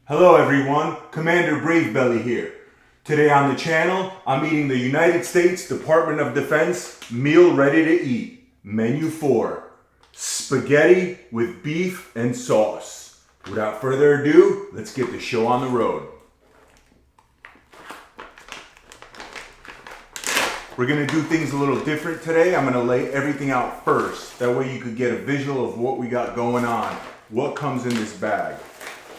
Hello everyone, Commander Bravebelly here. Today on the channel, I'm eating the United States Department of Defense meal ready to eat. Menu 4. Spaghetti with beef and sauce. Without further ado, let's get the show on the road. We're going to do things a little different today. I'm going to lay everything out first. That way you could get a visual of what we got going on. What comes in this bag.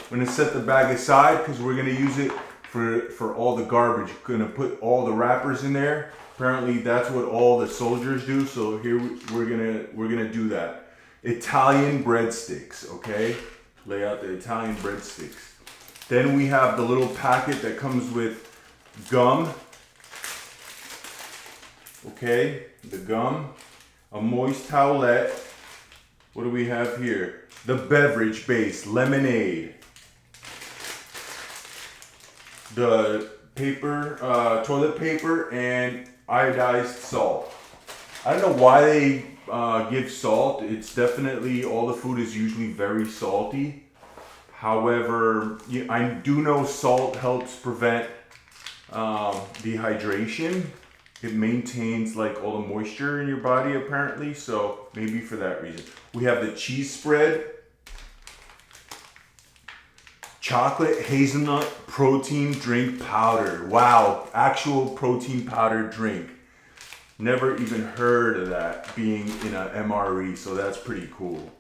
I'm going to set the bag aside because we're going to use it for all the garbage. Going to put all the wrappers in there. Apparently that's what all the soldiers do. So here we're gonna do that. Italian breadsticks, okay? Lay out the Italian breadsticks. Then we have the little packet that comes with gum. Okay, the gum. A moist towelette. What do we have here? The beverage base, lemonade. The paper, toilet paper, and iodized salt. I don't know why they give salt. It's definitely, all the food is usually very salty. However, I do know salt helps prevent dehydration. It maintains like all the moisture in your body apparently, so maybe for that reason. We have the cheese spread. Chocolate hazelnut protein drink powder. Wow, actual protein powder drink. Never even heard of that being in a MRE, so that's pretty cool.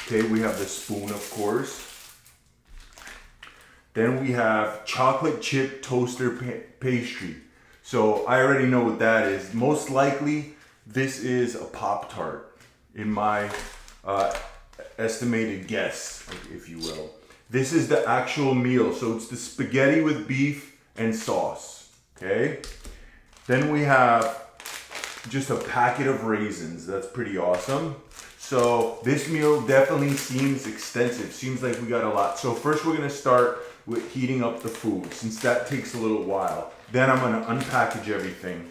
Okay, we have the spoon, of course. Then we have chocolate chip toaster pastry. So I already know what that is. Most likely, this is a Pop-Tart in my estimated guess, if you will. This is the actual meal. So it's the spaghetti with beef and sauce, okay? Then we have just a packet of raisins. That's pretty awesome. So this meal definitely seems extensive. Seems like we got a lot. So first we're gonna start with heating up the food, since that takes a little while. Then I'm gonna unpackage everything.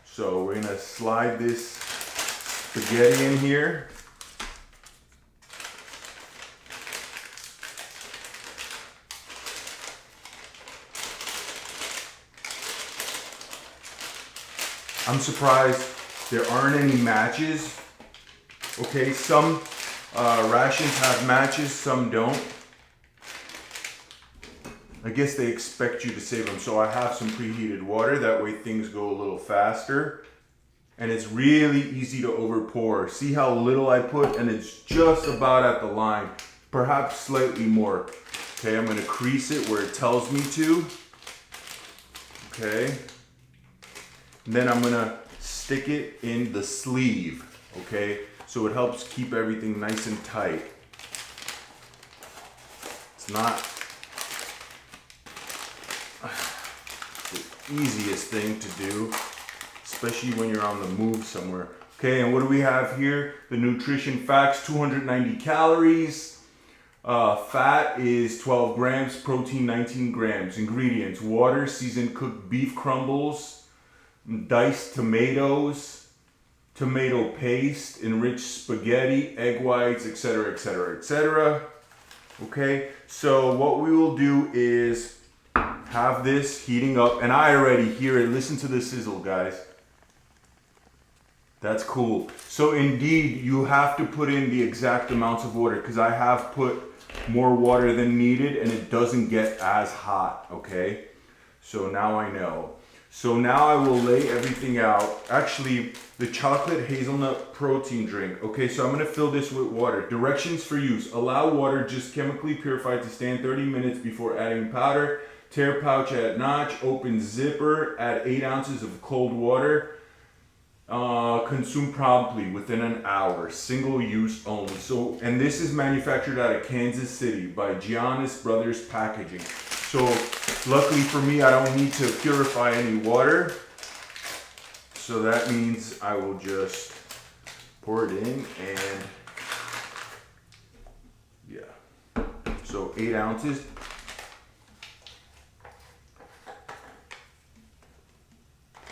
So we're gonna slide this spaghetti in here. I'm surprised there aren't any matches. Okay, some rations have matches, some don't. I guess they expect you to save them. So I have some preheated water. That way things go a little faster. And it's really easy to over pour. See how little I put? And it's just about at the line. Perhaps slightly more. Okay, I'm gonna crease it where it tells me to. Okay. And then I'm gonna stick it in the sleeve. Okay, so it helps keep everything nice and tight. It's not the easiest thing to do, especially when you're on the move somewhere. Okay, and what do we have here? The nutrition facts: 290 calories. Fat is 12 grams, protein 19 grams. Ingredients: water, seasoned cooked beef crumbles, diced tomatoes, tomato paste, enriched spaghetti, egg whites, etc., etc., etc. Okay, so what we will do is have this heating up, and I already hear it. Listen to the sizzle, guys. That's cool. So indeed, you have to put in the exact amounts of water, because I have put more water than needed and it doesn't get as hot, okay? So now I know. So now I will lay everything out. Actually, the chocolate hazelnut protein drink. Okay, so I'm gonna fill this with water. Directions for use: allow water just chemically purified to stand 30 minutes before adding powder. Tear pouch at notch, open zipper, add 8 ounces of cold water. Consume promptly within an hour. Single use only. So, and this is manufactured out of Kansas City by Giannis Brothers Packaging. So luckily for me, I don't need to purify any water. So that means I will just pour it in and yeah. So 8 ounces.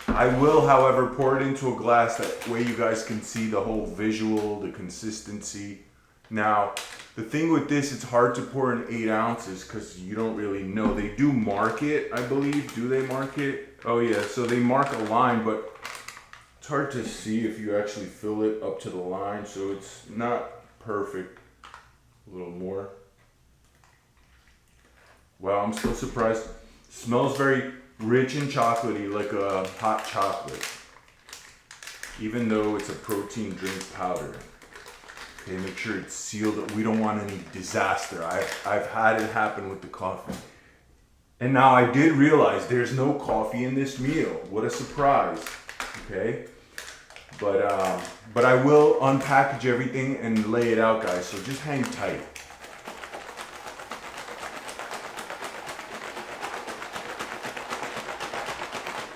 I will, however, pour it into a glass. That way you guys can see the whole visual, the consistency. Now, The thing with this, it's hard to pour in 8 ounces because you don't really know. They do mark it, I believe. Do they mark it? Oh yeah, so they mark a line, but it's hard to see if you actually fill it up to the line, so it's not perfect. A little more. Wow, I'm still surprised. Smells very rich and chocolatey, like a hot chocolate. Even though it's a protein drink powder. Okay, make sure it's sealed. We don't want any disaster. I've had it happen with the coffee. And now I did realize there's no coffee in this meal. What a surprise. Okay? But I will unpackage everything and lay it out, guys. So just hang tight.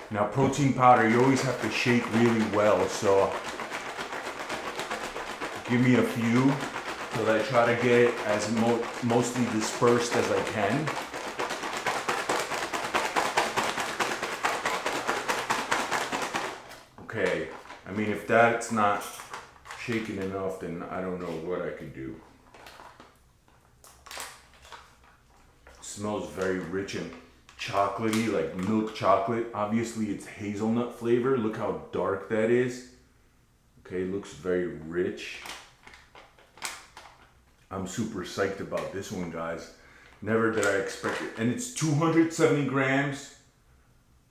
Now protein powder, you always have to shake really well, so give me a few so that I try to get it as mostly dispersed as I can. Okay, I mean if that's not shaken enough, then I don't know what I could do. It smells very rich and chocolatey, like milk chocolate. Obviously it's hazelnut flavor. Look how dark that is. Okay, looks very rich. I'm super psyched about this one, guys. Never did I expect it. And it's 270 grams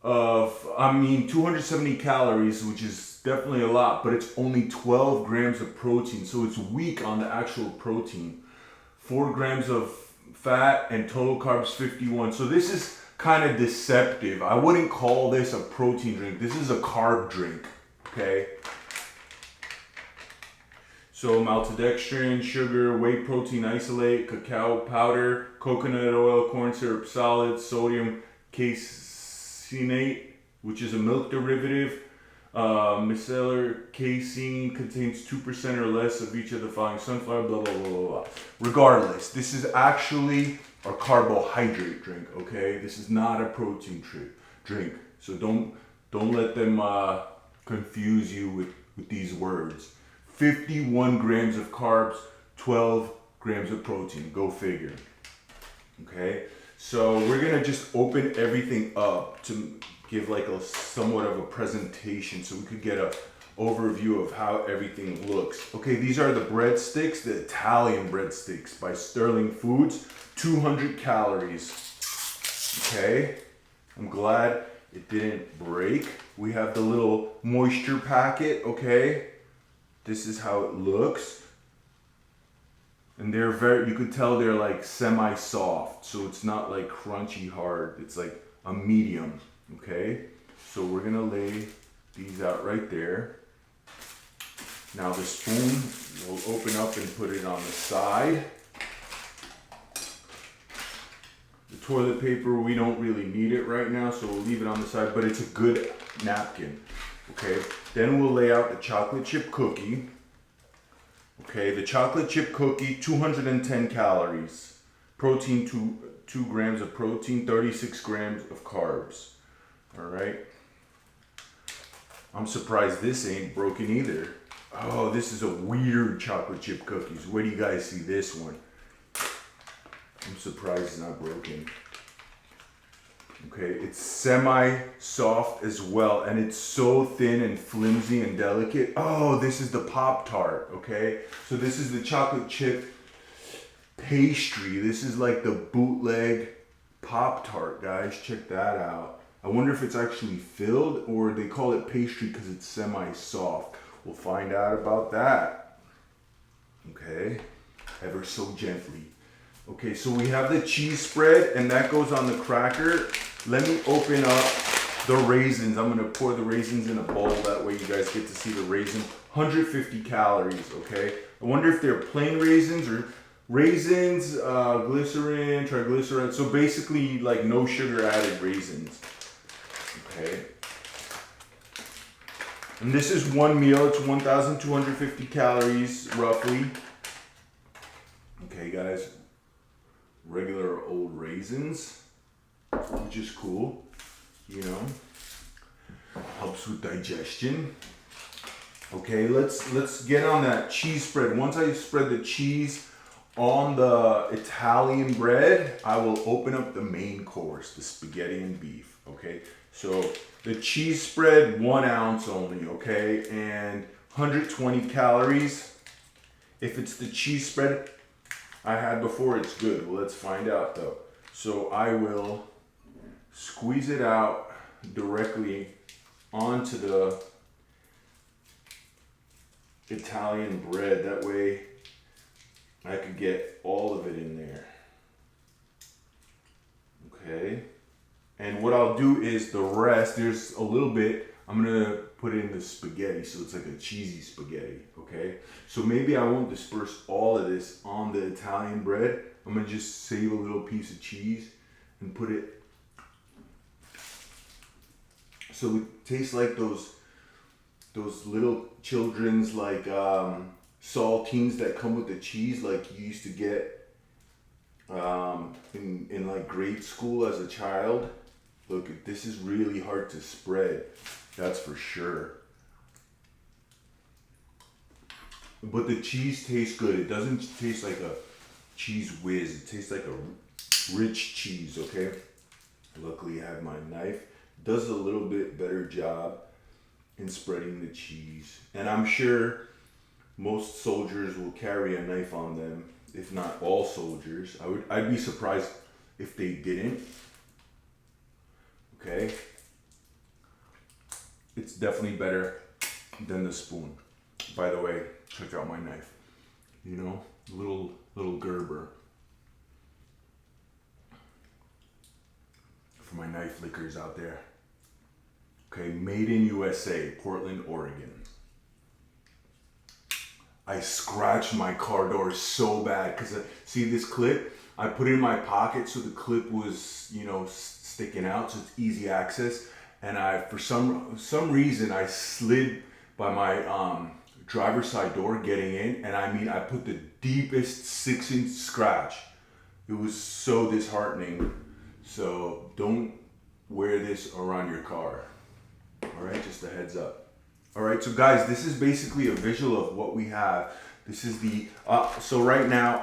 of, 270 calories, which is definitely a lot, but it's only 12 grams of protein. So it's weak on the actual protein. 4 grams of fat and total carbs 51. So this is kind of deceptive. I wouldn't call this a protein drink. This is a carb drink, okay? So maltodextrin, sugar, whey protein isolate, cacao powder, coconut oil, corn syrup solid, sodium caseinate, which is a milk derivative. Micellar casein contains 2% or less of each of the following: sunflower, blah, blah, blah, blah, blah. Regardless, this is actually a carbohydrate drink, okay? This is not a protein drink. So don't let them confuse you with these words. 51 grams of carbs, 12 grams of protein. Go figure. Okay? So we're gonna just open everything up to give like a somewhat of a presentation so we could get a overview of how everything looks. Okay, these are the breadsticks, the Italian breadsticks by Sterling Foods. 200 calories. Okay, I'm glad it didn't break. We have the little moisture packet. Okay, this is how it looks, and they're you could tell they're like semi-soft, so it's not like crunchy hard. It's like a medium. Okay, so we're gonna lay these out right there. Now the spoon we'll open up and put it on the side. The toilet paper, we don't really need it right now, so we'll leave it on the side, but it's a good napkin. Okay, then we'll lay out the chocolate chip cookie. Okay, the chocolate chip cookie, 210 calories. Protein, 2 grams of protein, 36 grams of carbs. All right. I'm surprised this ain't broken either. Oh, this is a weird chocolate chip cookies. Where do you guys see this one? I'm surprised it's not broken. Okay, it's semi-soft as well, and it's so thin and flimsy and delicate. Oh, this is the Pop-Tart, okay? So this is the chocolate chip pastry. This is like the bootleg Pop-Tart, guys. Check that out. I wonder if it's actually filled or they call it pastry because it's semi-soft. We'll find out about that. Okay, ever so gently. Okay, so we have the cheese spread and that goes on the cracker. Let me open up the raisins. I'm gonna pour the raisins in a bowl. That way you guys get to see the raisins. 150 calories, okay? I wonder if they're plain raisins or raisins, glycerin, triglycerides. So basically like no sugar added raisins, okay? And this is one meal. It's 1,250 calories roughly. Okay, guys. Regular old raisins, which is cool, you know, helps with digestion. Okay, let's get on that cheese spread. Once I spread the cheese on the Italian bread, I will open up the main course, the spaghetti and beef, okay? So the cheese spread, 1 ounce only, okay? And 120 calories. If it's the cheese spread I had before, it's good. Well, let's find out though. So I will squeeze it out directly onto the Italian bread. That way I could get all of it in there. Okay. And what I'll do is the rest, there's a little bit, I'm gonna put in the spaghetti so it's like a cheesy spaghetti, okay? So maybe I won't disperse all of this on the Italian bread. I'm gonna just save a little piece of cheese and put it, so it tastes like those little children's like saltines that come with the cheese, like you used to get in like grade school as a child. Look, this is really hard to spread, that's for sure. But the cheese tastes good. It doesn't taste like a cheese whiz. It tastes like a rich cheese, okay? Luckily I have my knife. Does a little bit better job in spreading the cheese. And I'm sure most soldiers will carry a knife on them, if not all soldiers. I'd be surprised if they didn't. Okay, it's definitely better than the spoon. By the way, check out my knife. You know, little Gerber for my knife lickers out there. Okay, made in USA, Portland, Oregon. I scratched my car door so bad because see this clip? I put it in my pocket so the clip was, you know, sticking out, so it's easy access. And for some reason I slid by my driver's side door getting in, and I mean I put the deepest 6-inch scratch. It was so disheartening. So don't wear this around your car. All right, just a heads up. All right, so guys, this is basically a visual of what we have. This is the so right now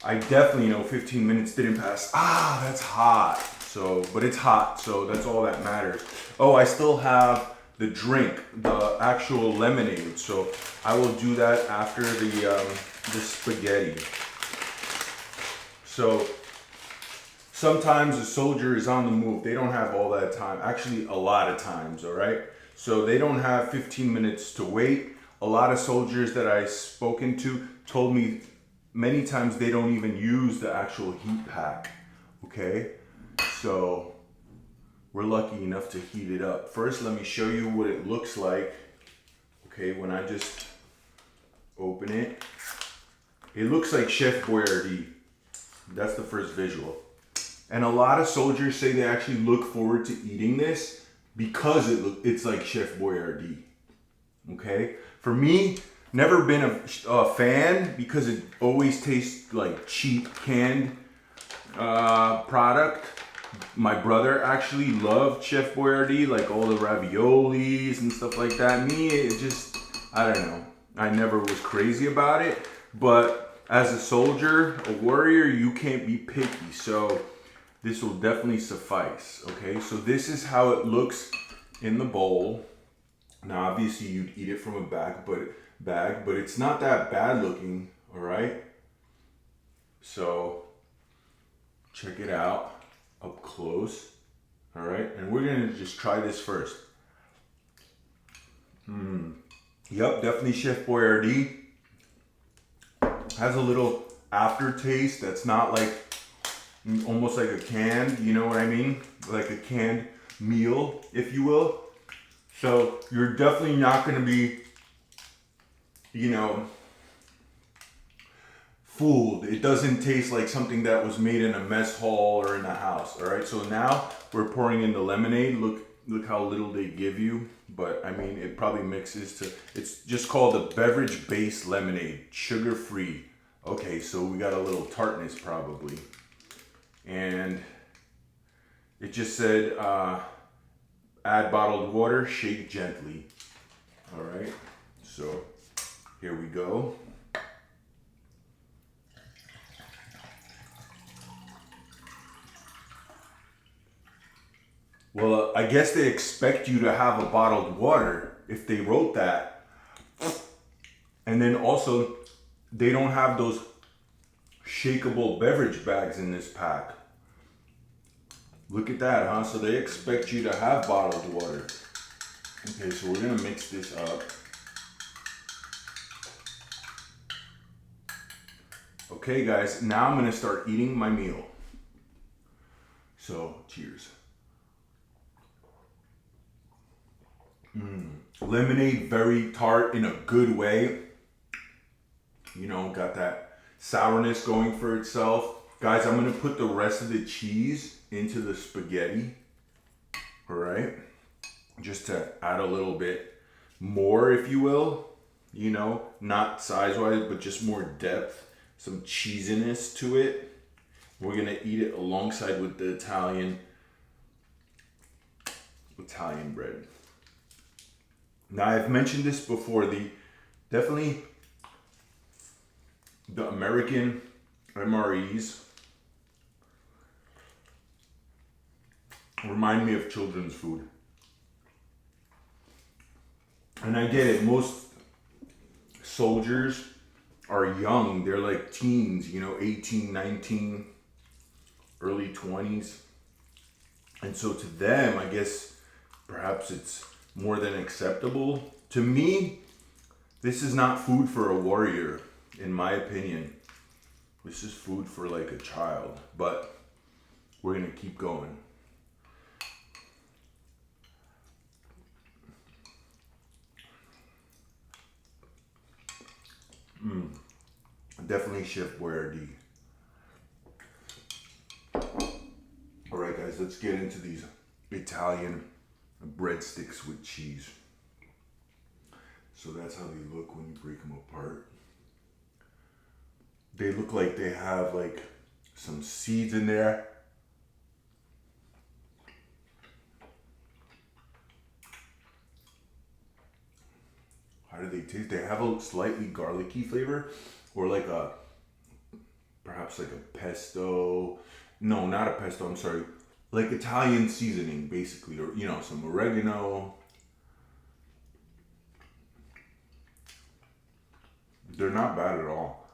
I definitely know 15 minutes didn't pass. Ah, that's hot. So, but it's hot, so that's all that matters. Oh, I still have the drink, the actual lemonade. So I will do that after the spaghetti. So sometimes a soldier is on the move. They don't have all that time. Actually, a lot of times, all right? So they don't have 15 minutes to wait. A lot of soldiers that I've spoken to told me many times they don't even use the actual heat pack, okay? So we're lucky enough to heat it up. First, let me show you what it looks like, okay? When I just open it, it looks like Chef Boyardee. That's the first visual. And a lot of soldiers say they actually look forward to eating this because it's like Chef Boyardee, okay? For me, never been a fan because it always tastes like cheap canned product. My brother actually loved Chef Boyardee, like all the raviolis and stuff like that. Me, it just, I don't know. I never was crazy about it, but as a soldier, a warrior, you can't be picky. So this will definitely suffice, okay? So this is how it looks in the bowl. Now, obviously you'd eat it from a bag, but it's not that bad looking, all right? So check it out up close, all right? And we're gonna just try this first. Yep, definitely Chef Boyardee. Has a little aftertaste that's not like, almost like a canned, you know what I mean? Like a canned meal, if you will. So you're definitely not gonna be, you know, fooled. It doesn't taste like something that was made in a mess hall or in a house, all right? So now we're pouring in the lemonade. Look how little they give you, but I mean, it probably mixes to, it's just called a beverage-based lemonade, sugar-free. Okay, so we got a little tartness probably. And it just said, add bottled water, shake gently. All right, so here we go. Well, I guess they expect you to have a bottled water if they wrote that. And then also, they don't have those shakeable beverage bags in this pack. Look at that, huh? So they expect you to have bottled water. Okay, so we're gonna mix this up. Okay, guys, now I'm gonna start eating my meal. So, cheers. Lemonade, very tart in a good way. You know, got that sourness going for itself. Guys, I'm gonna put the rest of the cheese into the spaghetti. All right, just to add a little bit more, if you will. You know, not size-wise, but just more depth, some cheesiness to it. We're gonna eat it alongside with the Italian bread. Now, I've mentioned this before. Definitely the American MREs remind me of children's food. And I get it, most soldiers are young. They're like teens, you know, 18, 19, early 20s. And so to them, I guess perhaps it's more than acceptable. To me, this is not food for a warrior, in my opinion. This is food for like a child, but we're gonna keep going. Definitely Chef Boyardee. All right, guys, let's get into these Italian breadsticks with cheese. So that's how they look when you break them apart. They look like they have like some seeds in there. How do they taste? They have a slightly garlicky flavor, or like perhaps like a pesto. No, not a pesto, I'm sorry. Like Italian seasoning, basically, or, you know, some oregano. They're not bad at all.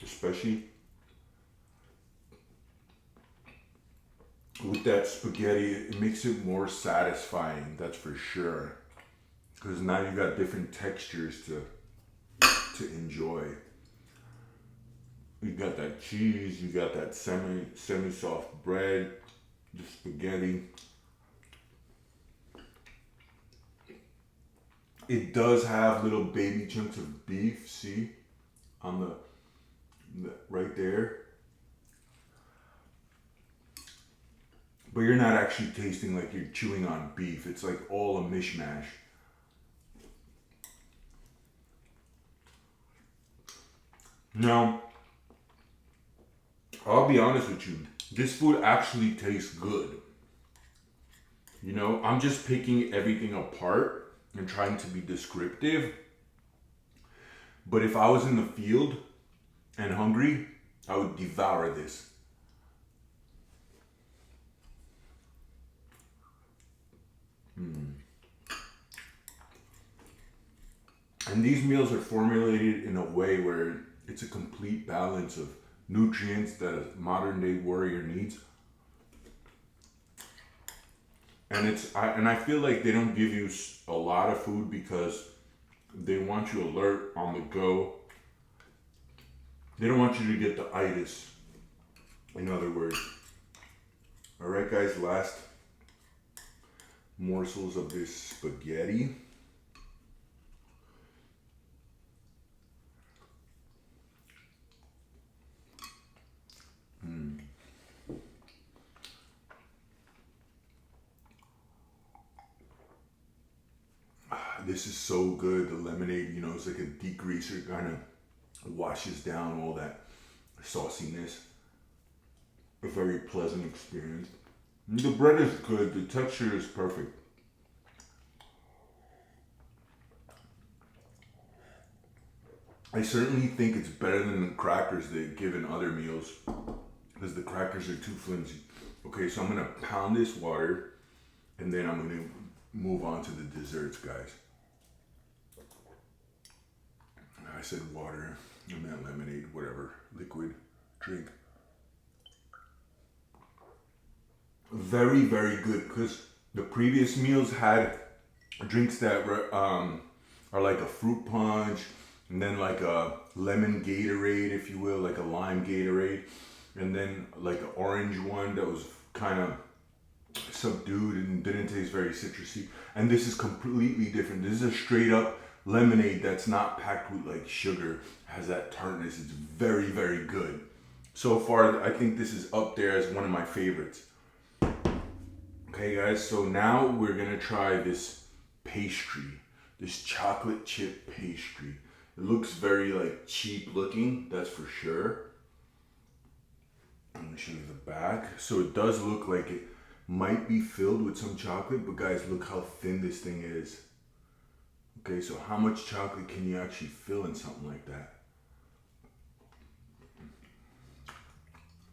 Especially with that spaghetti, it makes it more satisfying, that's for sure. Because now you got different textures to enjoy. You got that cheese, you got that semi-soft bread, the spaghetti. It does have little baby chunks of beef, see? On the right there. But you're not actually tasting like you're chewing on beef. It's like all a mishmash. Now, I'll be honest with you. This food actually tastes good. You know, I'm just picking everything apart and trying to be descriptive. But if I was in the field and hungry, I would devour this. And these meals are formulated in a way where it's a complete balance of nutrients that a modern day warrior needs. And I feel like they don't give you a lot of food because they want you alert on the go. They don't want you to get the itis, in other words. All right, guys, last morsels of this spaghetti. This is so good. The lemonade, you know, it's like a degreaser, kind of washes down all that sauciness. A very pleasant experience. The bread is good. The texture is perfect. I certainly think it's better than the crackers they give in other meals because the crackers are too flimsy. Okay, so I'm gonna pound this water and then I'm gonna move on to the desserts, guys. I said water, I meant lemonade, whatever, liquid drink. Very, very good, because the previous meals had drinks that are like a fruit punch, and then like a lemon Gatorade, if you will, like a lime Gatorade, and then like an orange one that was kind of subdued and didn't taste very citrusy. And this is completely different. This is a straight up lemonade that's not packed with like sugar, has that tartness. It's very, very good. So far, I think this is up there as one of my favorites. Okay, guys, so now we're gonna try this pastry, this chocolate chip pastry. It looks very like cheap looking, that's for sure. I'm gonna show you the back. So it does look like it might be filled with some chocolate, but guys, look how thin this thing is. Okay, so how much chocolate can you actually fill in something like that?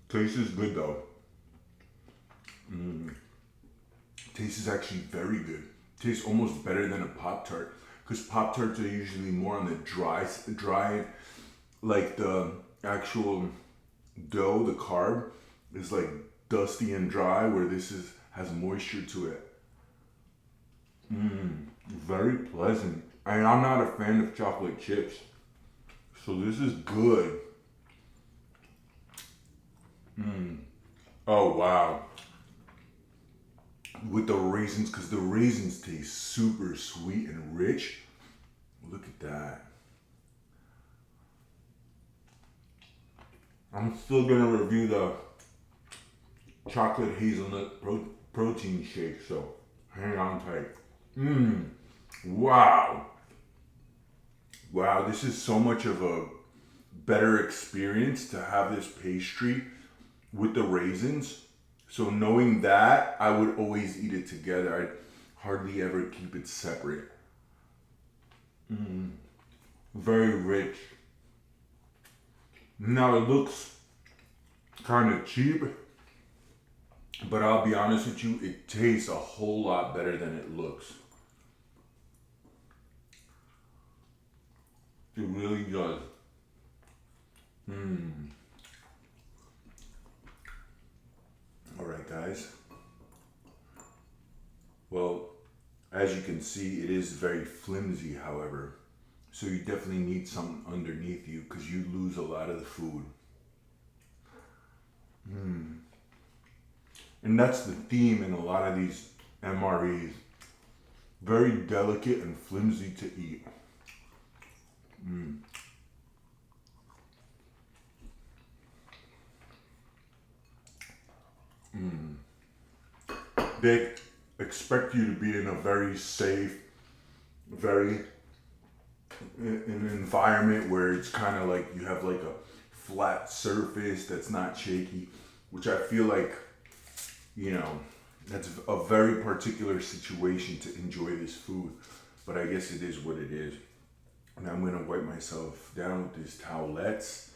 Taste is good though. Taste is actually very good. Tastes almost better than a Pop-Tart, because Pop-Tarts are usually more on the dry, like the actual dough, the carb is like dusty and dry, where this has moisture to it. Very pleasant. And I'm not a fan of chocolate chips, so this is good. Oh wow. With the raisins, because the raisins taste super sweet and rich. Look at that. I'm still gonna review the chocolate hazelnut protein shake, so hang on tight. Wow. Wow, this is so much of a better experience to have this pastry with the raisins. So knowing that, I would always eat it together. I'd hardly ever keep it separate. Very rich. Now it looks kind of cheap, but I'll be honest with you, it tastes a whole lot better than it looks. It really does. All right, guys. Well, as you can see, it is very flimsy, however. So you definitely need something underneath you, because you lose a lot of the food. And that's the theme in a lot of these MREs. Very delicate and flimsy to eat. They expect you to be in a very safe, very in an environment where it's kind of like you have like a flat surface that's not shaky, which I feel like, you know, that's a very particular situation to enjoy this food, but I guess it is what it is. And I'm gonna wipe myself down with these towelettes.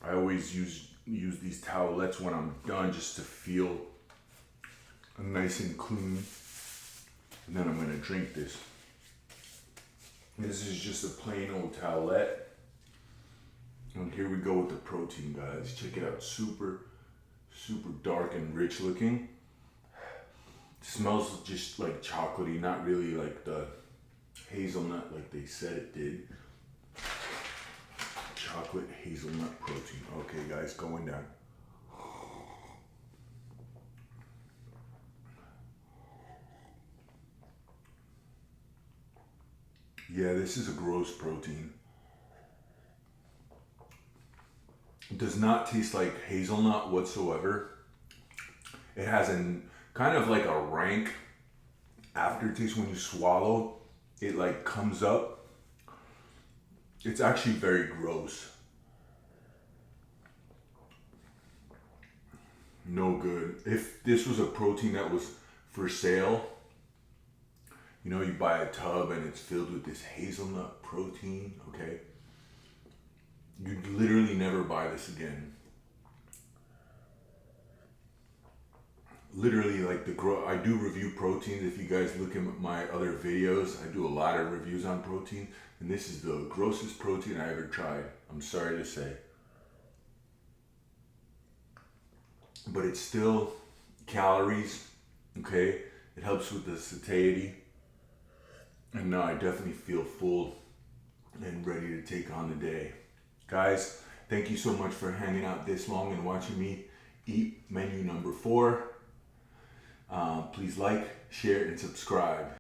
I always use these towelettes when I'm done, just to feel nice and clean. And then I'm gonna drink this. This is just a plain old towelette. And here we go with the protein, guys. Check it out, super, super dark and rich looking. Smells just like chocolatey, not really like the hazelnut like they said it did. Chocolate hazelnut protein. Okay, guys, going down. Yeah, this is a gross protein. It does not taste like hazelnut whatsoever. It has an kind of like a rank aftertaste when you swallow. It like comes up. It's actually very gross. No good. If this was a protein that was for sale, you know, you buy a tub and it's filled with this hazelnut protein, okay? You'd literally never buy this again. literally like I do review proteins. If you guys look at my other videos, I do a lot of reviews on protein, and this is the grossest protein I ever tried. I'm sorry to say. But it's still calories, okay? It helps with the satiety. And now I definitely feel full and ready to take on the day. Guys, thank you so much for hanging out this long and watching me eat menu number 4. Please like, share, and subscribe.